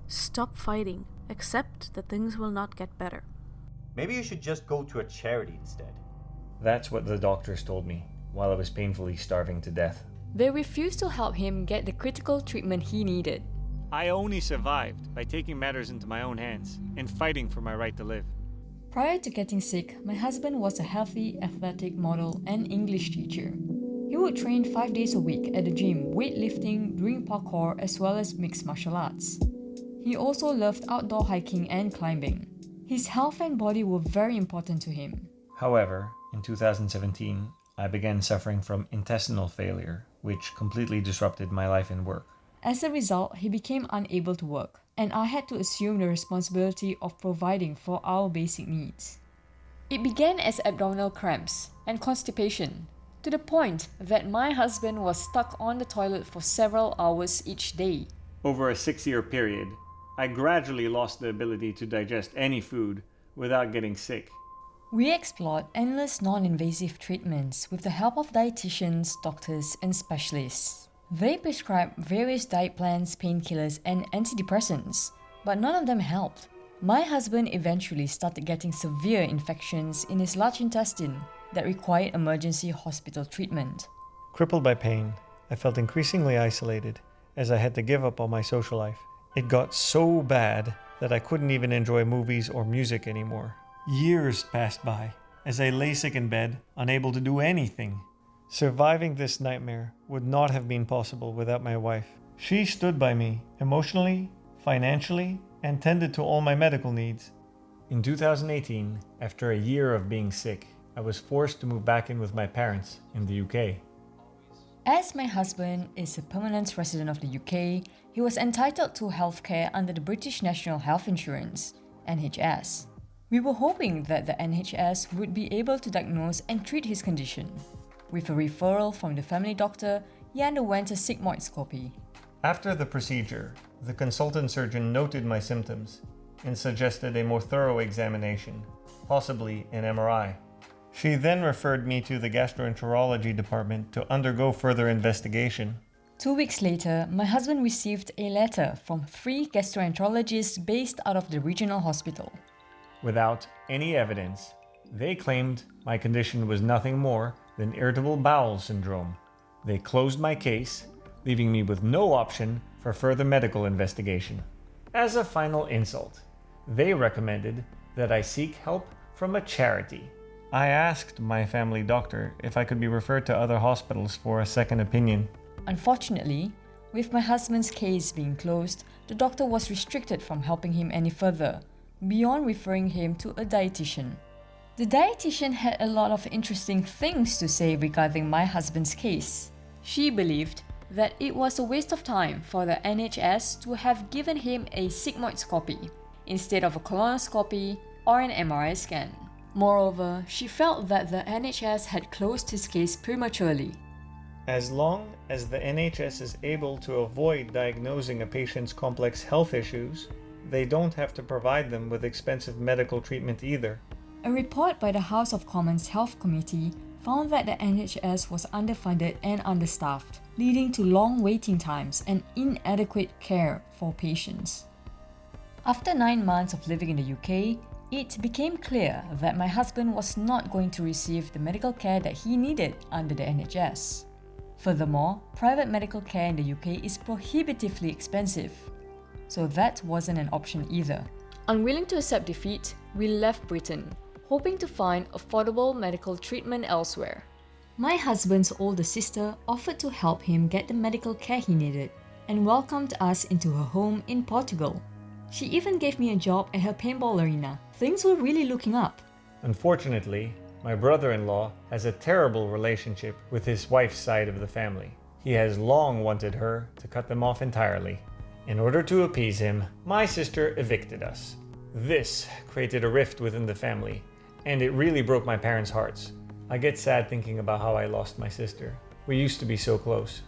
Stop fighting. Accept that things will not get better. Maybe you should just go to a charity instead. That's what the doctors told me while I was painfully starving to death. They refused to help him get the critical treatment he needed. I only survived by taking matters into my own hands and fighting for my right to live. Prior to getting sick, my husband was a healthy, athletic model and English teacher. He would train 5 days a week at the gym, weightlifting, doing parkour, as well as mixed martial arts. He also loved outdoor hiking and climbing. His health and body were very important to him. However, in 2017, I began suffering from intestinal failure, which completely disrupted my life and work. As a result, he became unable to work, and I had to assume the responsibility of providing for our basic needs. It began as abdominal cramps and constipation, to the point that my husband was stuck on the toilet for several hours each day. Over a 6-year period, I gradually lost the ability to digest any food without getting sick. We explored endless non-invasive treatments with the help of dietitians, doctors, and specialists. They prescribed various diet plans, painkillers, and antidepressants, but none of them helped. My husband eventually started getting severe infections in his large intestine that required emergency hospital treatment. Crippled by pain, I felt increasingly isolated as I had to give up on my social life. It got so bad that I couldn't even enjoy movies or music anymore. Years passed by as I lay sick in bed, unable to do anything. Surviving this nightmare would not have been possible without my wife. She stood by me emotionally, financially, and tended to all my medical needs. In 2018, after a year of being sick, I was forced to move back in with my parents in the UK. As my husband is a permanent resident of the UK, he was entitled to healthcare under the British National Health Insurance, NHS. We were hoping that the NHS would be able to diagnose and treat his condition. With a referral from the family doctor, he underwent a sigmoidoscopy. After the procedure, the consultant surgeon noted my symptoms and suggested a more thorough examination, possibly an MRI. She then referred me to the gastroenterology department to undergo further investigation. 2 weeks later, my husband received a letter from 3 gastroenterologists based out of the regional hospital. Without any evidence, they claimed my condition was nothing more than irritable bowel syndrome. They closed my case, leaving me with no option for further medical investigation. As a final insult, they recommended that I seek help from a charity. I asked my family doctor if I could be referred to other hospitals for a second opinion. Unfortunately, with my husband's case being closed, the doctor was restricted from helping him any further, beyond referring him to a dietitian. The dietitian had a lot of interesting things to say regarding my husband's case. She believed that it was a waste of time for the NHS to have given him a sigmoidoscopy instead of a colonoscopy or an MRI scan. Moreover, she felt that the NHS had closed his case prematurely. As long as the NHS is able to avoid diagnosing a patient's complex health issues, they don't have to provide them with expensive medical treatment either. A report by the House of Commons Health Committee found that the NHS was underfunded and understaffed, leading to long waiting times and inadequate care for patients. After 9 months of living in the UK, it became clear that my husband was not going to receive the medical care that he needed under the NHS. Furthermore, private medical care in the UK is prohibitively expensive, so that wasn't an option either. Unwilling to accept defeat, we left Britain, hoping to find affordable medical treatment elsewhere. My husband's older sister offered to help him get the medical care he needed and welcomed us into her home in Portugal. She even gave me a job at her paintball arena. Things were really looking up. Unfortunately, my brother-in-law has a terrible relationship with his wife's side of the family. He has long wanted her to cut them off entirely. In order to appease him, my sister evicted us. This created a rift within the family, and it really broke my parents' hearts. I get sad thinking about how I lost my sister. We used to be so close.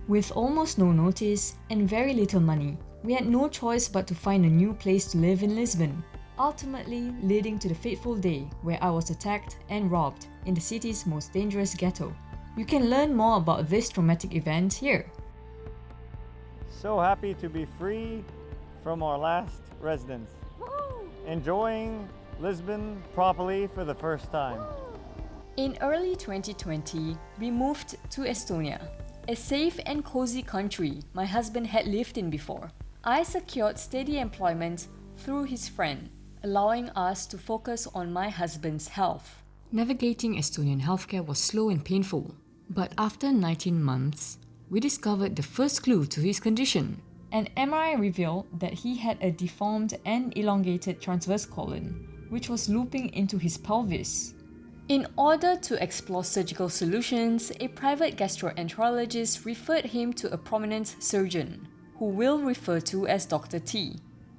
With almost no notice and very little money, we had no choice but to find a new place to live in Lisbon, ultimately leading to the fateful day where I was attacked and robbed in the city's most dangerous ghetto. You can learn more about this traumatic event here. So happy to be free, from our last residence. Enjoying Lisbon properly for the first time. In early 2020, we moved to Estonia, a safe and cozy country my husband had lived in before. I secured steady employment through his friend, allowing us to focus on my husband's health. Navigating Estonian healthcare was slow and painful, but after 19 months, we discovered the first clue to his condition. An MRI revealed that he had a deformed and elongated transverse colon, which was looping into his pelvis. In order to explore surgical solutions, a private gastroenterologist referred him to a prominent surgeon, who we'll refer to as Dr. T.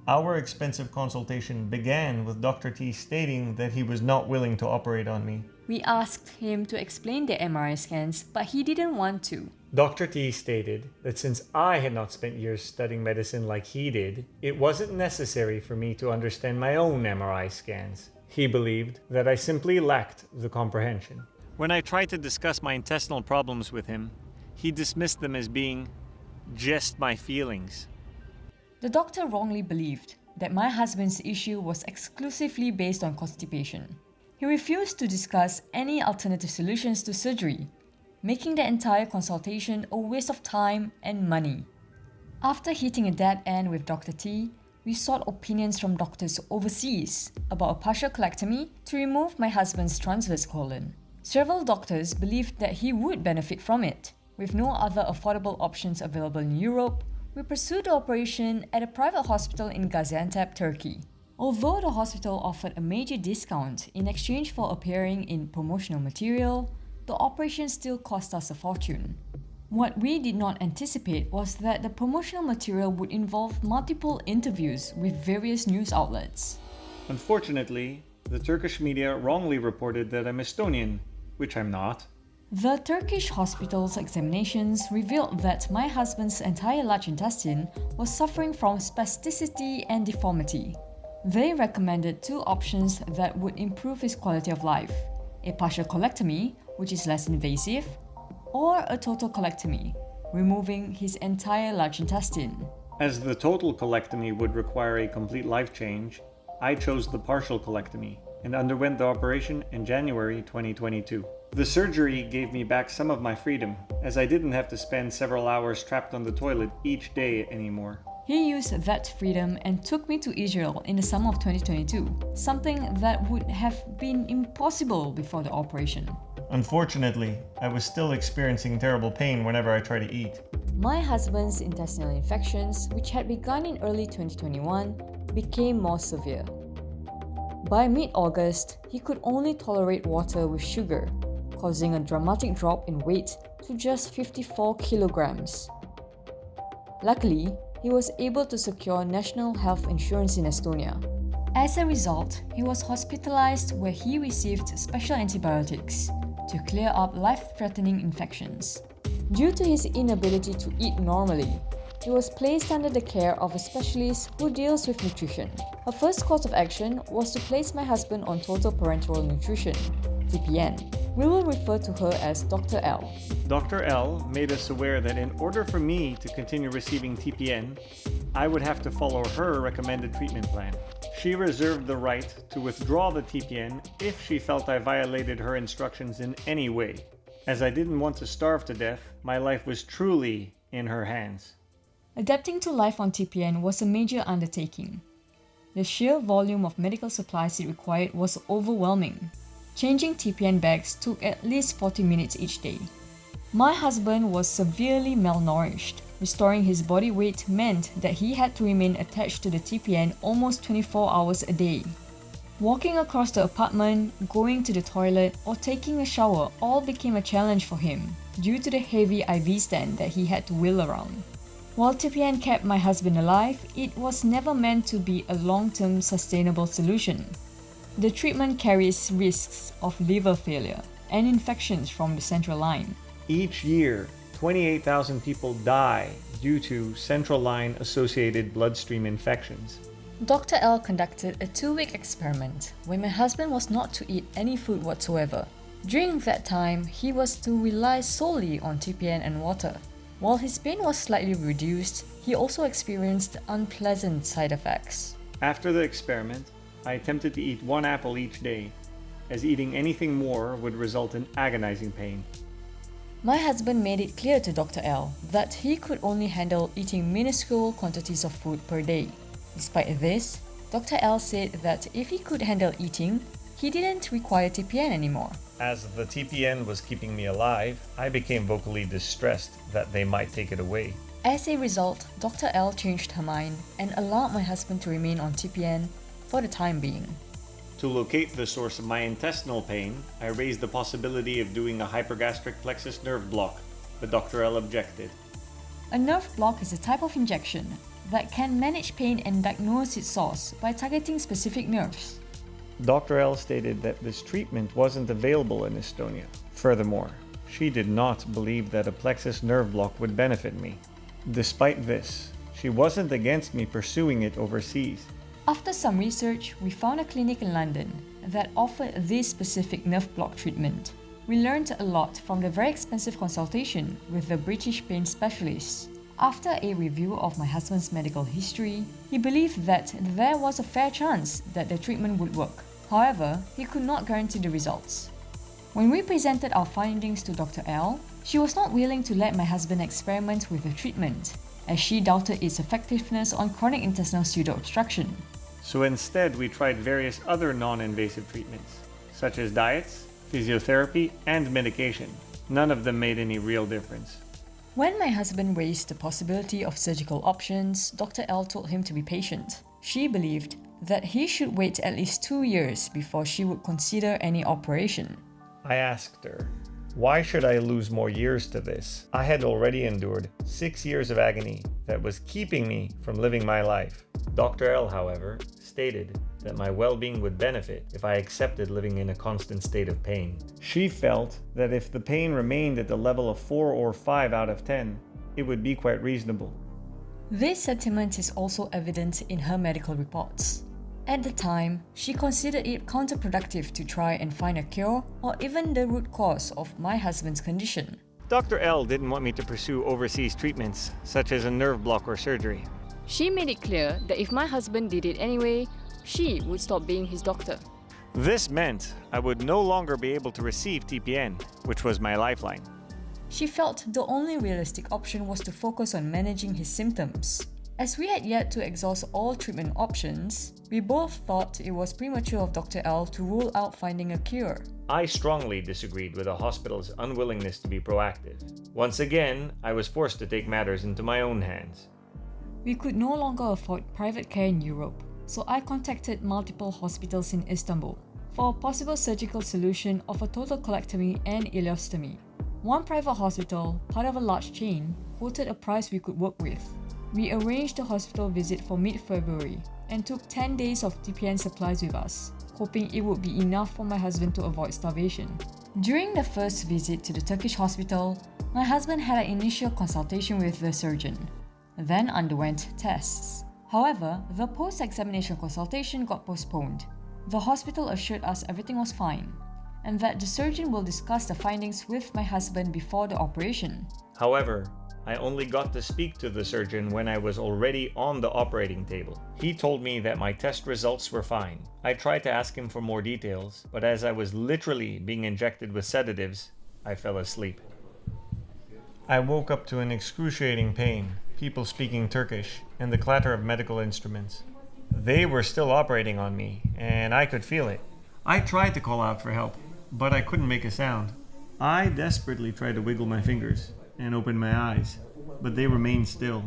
Our expensive consultation began with Dr. T stating that he was not willing to operate on me. We asked him to explain the MRI scans, but he didn't want to. Dr. T stated that since I had not spent years studying medicine like he did, it wasn't necessary for me to understand my own MRI scans. He believed that I simply lacked the comprehension. When I tried to discuss my intestinal problems with him, he dismissed them as being just my feelings. The doctor wrongly believed that my husband's issue was exclusively based on constipation. He refused to discuss any alternative solutions to surgery, making the entire consultation a waste of time and money. After hitting a dead end with Dr. T, we sought opinions from doctors overseas about a partial colectomy to remove my husband's transverse colon. Several doctors believed that he would benefit from it. With no other affordable options available in Europe, we pursued the operation at a private hospital in Gaziantep, Turkey. Although the hospital offered a major discount in exchange for appearing in promotional material, the operation still cost us a fortune. What we did not anticipate was that the promotional material would involve multiple interviews with various news outlets. Unfortunately, the Turkish media wrongly reported that I'm Estonian, which I'm not. The Turkish hospital's examinations revealed that my husband's entire large intestine was suffering from spasticity and deformity. They recommended two options that would improve his quality of life: a partial colectomy, which is less invasive, or a total colectomy, removing his entire large intestine. As the total colectomy would require a complete life change, I chose the partial colectomy and underwent the operation in January 2022. The surgery gave me back some of my freedom, as I didn't have to spend several hours trapped on the toilet each day anymore. He used that freedom and took me to Israel in the summer of 2022, something that would have been impossible before the operation. Unfortunately, I was still experiencing terrible pain whenever I tried to eat. My husband's intestinal infections, which had begun in early 2021, became more severe. By mid-August, he could only tolerate water with sugar, causing a dramatic drop in weight to just 54 kilograms. Luckily, he was able to secure national health insurance in Estonia. As a result, he was hospitalized where he received special antibiotics to clear up life-threatening infections. Due to his inability to eat normally, he was placed under the care of a specialist who deals with nutrition. Her first course of action was to place my husband on total parenteral nutrition, TPN. We will refer to her as Dr. L. Dr. L made us aware that in order for me to continue receiving TPN, I would have to follow her recommended treatment plan. She reserved the right to withdraw the TPN if she felt I violated her instructions in any way. As I didn't want to starve to death, my life was truly in her hands. Adapting to life on TPN was a major undertaking. The sheer volume of medical supplies it required was overwhelming. Changing TPN bags took at least 40 minutes each day. My husband was severely malnourished. Restoring his body weight meant that he had to remain attached to the TPN almost 24 hours a day. Walking across the apartment, going to the toilet, or taking a shower all became a challenge for him due to the heavy IV stand that he had to wheel around. While TPN kept my husband alive, it was never meant to be a long-term sustainable solution. The treatment carries risks of liver failure and infections from the central line. Each year, 28,000 people die due to central line associated bloodstream infections. Dr. L conducted a 2-week experiment where my husband was not to eat any food whatsoever. During that time, he was to rely solely on TPN and water. While his pain was slightly reduced, he also experienced unpleasant side effects. After the experiment, I attempted to eat one apple each day, as eating anything more would result in agonizing pain. My husband made it clear to Dr. L that he could only handle eating minuscule quantities of food per day. Despite this, Dr. L said that if he could handle eating, he didn't require TPN anymore. As the TPN was keeping me alive, I became vocally distressed that they might take it away. As a result, Dr. L changed her mind and allowed my husband to remain on TPN for the time being. To locate the source of my intestinal pain, I raised the possibility of doing a hypergastric plexus nerve block, but Dr. L objected. A nerve block is a type of injection that can manage pain and diagnose its source by targeting specific nerves. Dr. L stated that this treatment wasn't available in Estonia. Furthermore, she did not believe that a plexus nerve block would benefit me. Despite this, she wasn't against me pursuing it overseas. After some research, we found a clinic in London that offered this specific nerve block treatment. We learned a lot from the very expensive consultation with the British pain specialist. After a review of my husband's medical history, he believed that there was a fair chance that the treatment would work. However, he could not guarantee the results. When we presented our findings to Dr. L, she was not willing to let my husband experiment with the treatment, as she doubted its effectiveness on chronic intestinal pseudo-obstruction. So instead, we tried various other non-invasive treatments, such as diets, physiotherapy, and medication. None of them made any real difference. When my husband raised the possibility of surgical options, Dr. L told him to be patient. She believed that he should wait at least 2 years before she would consider any operation. I asked her, why should I lose more years to this? I had already endured 6 years of agony that was keeping me from living my life. Dr. L, however, stated that my well-being would benefit if I accepted living in a constant state of pain. She felt that if the pain remained at the level of 4 or 5 out of 10, it would be quite reasonable. This sentiment is also evident in her medical reports. At the time, she considered it counterproductive to try and find a cure or even the root cause of my husband's condition. Dr. L didn't want me to pursue overseas treatments, such as a nerve block or surgery. She made it clear that if my husband did it anyway, she would stop being his doctor. This meant I would no longer be able to receive TPN, which was my lifeline. She felt the only realistic option was to focus on managing his symptoms. As we had yet to exhaust all treatment options, we both thought it was premature of Dr. L to rule out finding a cure. I strongly disagreed with the hospital's unwillingness to be proactive. Once again, I was forced to take matters into my own hands. We could no longer afford private care in Europe, so I contacted multiple hospitals in Istanbul for a possible surgical solution of a total colectomy and ileostomy. One private hospital, part of a large chain, quoted a price we could work with. We arranged a hospital visit for mid-February and took 10 days of TPN supplies with us, hoping it would be enough for my husband to avoid starvation. During the first visit to the Turkish hospital, my husband had an initial consultation with the surgeon, then underwent tests. However, the post-examination consultation got postponed. The hospital assured us everything was fine, and that the surgeon will discuss the findings with my husband before the operation. However, I only got to speak to the surgeon when I was already on the operating table. He told me that my test results were fine. I tried to ask him for more details, but as I was literally being injected with sedatives, I fell asleep. I woke up to an excruciating pain, people speaking Turkish, and the clatter of medical instruments. They were still operating on me, and I could feel it. I tried to call out for help, but I couldn't make a sound. I desperately tried to wiggle my fingers and open my eyes, but they remained still.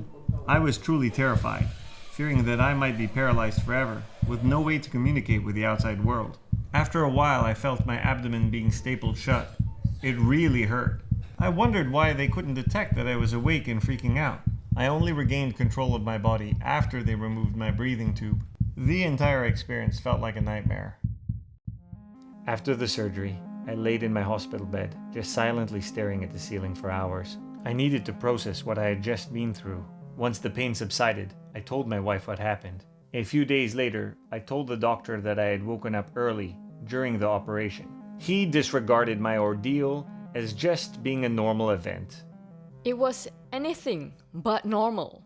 I was truly terrified, fearing that I might be paralyzed forever, with no way to communicate with the outside world. After a while, I felt my abdomen being stapled shut. It really hurt. I wondered why they couldn't detect that I was awake and freaking out. I only regained control of my body after they removed my breathing tube. The entire experience felt like a nightmare. After the surgery, I laid in my hospital bed, just silently staring at the ceiling for hours. I needed to process what I had just been through. Once the pain subsided, I told my wife what happened. A few days later, I told the doctor that I had woken up early during the operation. He disregarded my ordeal as just being a normal event. It was anything but normal.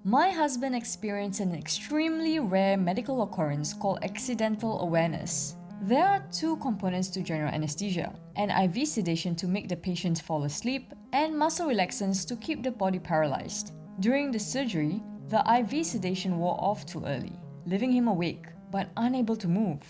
My husband experienced an extremely rare medical occurrence called accidental awareness. There are two components to general anesthesia: an IV sedation to make the patient fall asleep, and muscle relaxants to keep the body paralyzed. During the surgery, the IV sedation wore off too early, leaving him awake but unable to move.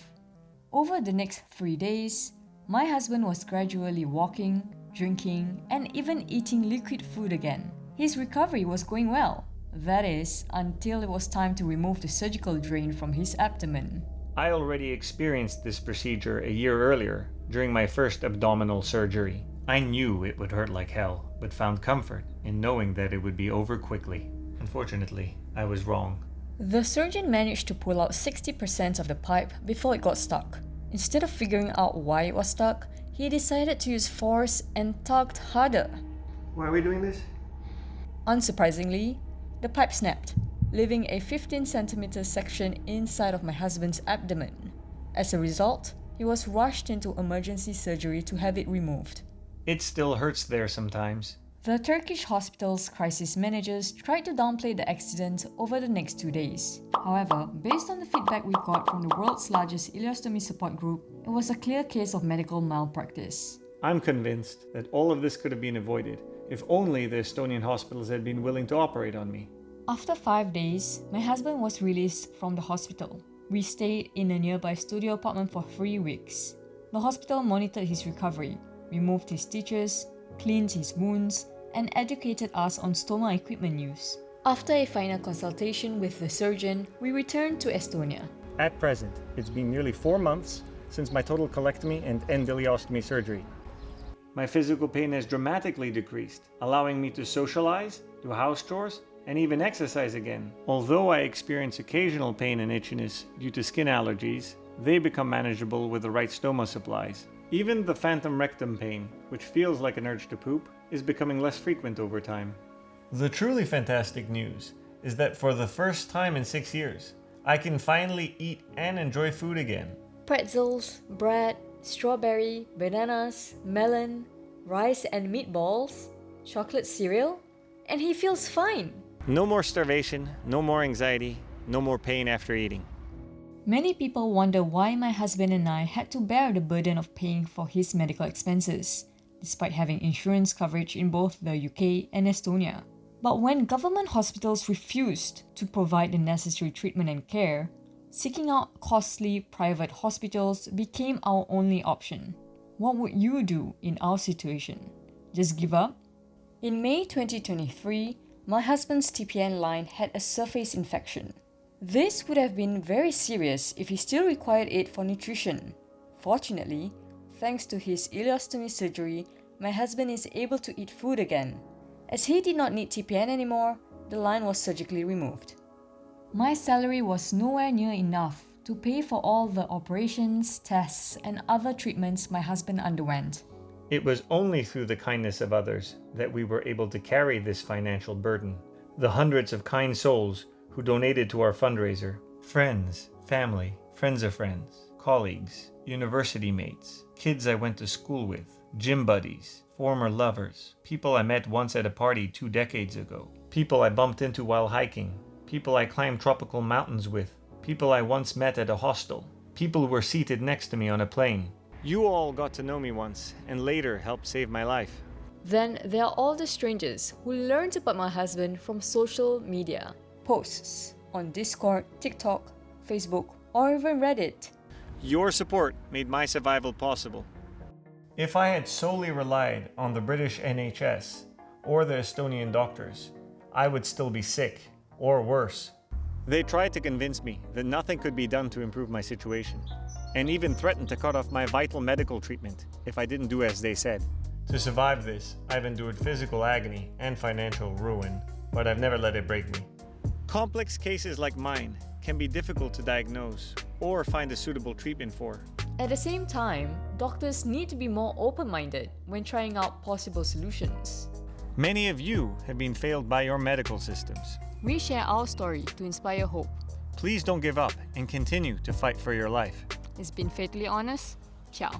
Over the next 3 days, my husband was gradually walking, drinking, and even eating liquid food again. His recovery was going well. That is, until it was time to remove the surgical drain from his abdomen. I already experienced this procedure a year earlier, during my first abdominal surgery. I knew it would hurt like hell, but found comfort in knowing that it would be over quickly. Unfortunately, I was wrong. The surgeon managed to pull out 60% of the pipe before it got stuck. Instead of figuring out why it was stuck, he decided to use force and tugged harder. Why are we doing this? Unsurprisingly, the pipe snapped, leaving a 15cm section inside of my husband's abdomen. As a result, he was rushed into emergency surgery to have it removed. It still hurts there sometimes. The Turkish hospital's crisis managers tried to downplay the accident over the next 2 days. However, based on the feedback we got from the world's largest ileostomy support group, it was a clear case of medical malpractice. I'm convinced that all of this could have been avoided if only the Estonian hospitals had been willing to operate on me. After 5 days, my husband was released from the hospital. We stayed in a nearby studio apartment for 3 weeks. The hospital monitored his recovery, removed his stitches, cleaned his wounds, and educated us on stoma equipment use. After a final consultation with the surgeon, we returned to Estonia. At present, it's been nearly 4 months since my total colectomy and endometriostomy surgery. My physical pain has dramatically decreased, allowing me to socialize, do house chores, and even exercise again. Although I experience occasional pain and itchiness due to skin allergies, they become manageable with the right stoma supplies. Even the phantom rectum pain, which feels like an urge to poop, is becoming less frequent over time. The truly fantastic news is that for the first time in 6 years, I can finally eat and enjoy food again. Pretzels, bread, strawberry, bananas, melon, rice and meatballs, chocolate cereal, and he feels fine. No more starvation, no more anxiety, no more pain after eating. Many people wonder why my husband and I had to bear the burden of paying for his medical expenses, despite having insurance coverage in both the UK and Estonia. But when government hospitals refused to provide the necessary treatment and care, seeking out costly private hospitals became our only option. What would you do in our situation? Just give up? In May 2023, my husband's TPN line had a surface infection. This would have been very serious if he still required it for nutrition. Fortunately, thanks to his ileostomy surgery, my husband is able to eat food again. As he did not need TPN anymore, the line was surgically removed. My salary was nowhere near enough to pay for all the operations, tests, and other treatments my husband underwent. It was only through the kindness of others that we were able to carry this financial burden. The hundreds of kind souls who donated to our fundraiser, friends, family, friends of friends, colleagues, university mates, kids I went to school with, gym buddies, former lovers, people I met once at a party 2 decades ago, people I bumped into while hiking, people I climbed tropical mountains with, people I once met at a hostel, people who were seated next to me on a plane. You all got to know me once and later helped save my life. Then there are all the strangers who learned about my husband from social media. Posts on Discord, TikTok, Facebook, or even Reddit. Your support made my survival possible. If I had solely relied on the British NHS or the Estonian doctors, I would still be sick, or worse. They tried to convince me that nothing could be done to improve my situation, and even threatened to cut off my vital medical treatment if I didn't do as they said. To survive this, I've endured physical agony and financial ruin, but I've never let it break me. Complex cases like mine can be difficult to diagnose or find a suitable treatment for. At the same time, doctors need to be more open-minded when trying out possible solutions. Many of you have been failed by your medical systems. We share our story to inspire hope. Please don't give up and continue to fight for your life. It's been fatally honest. Ciao.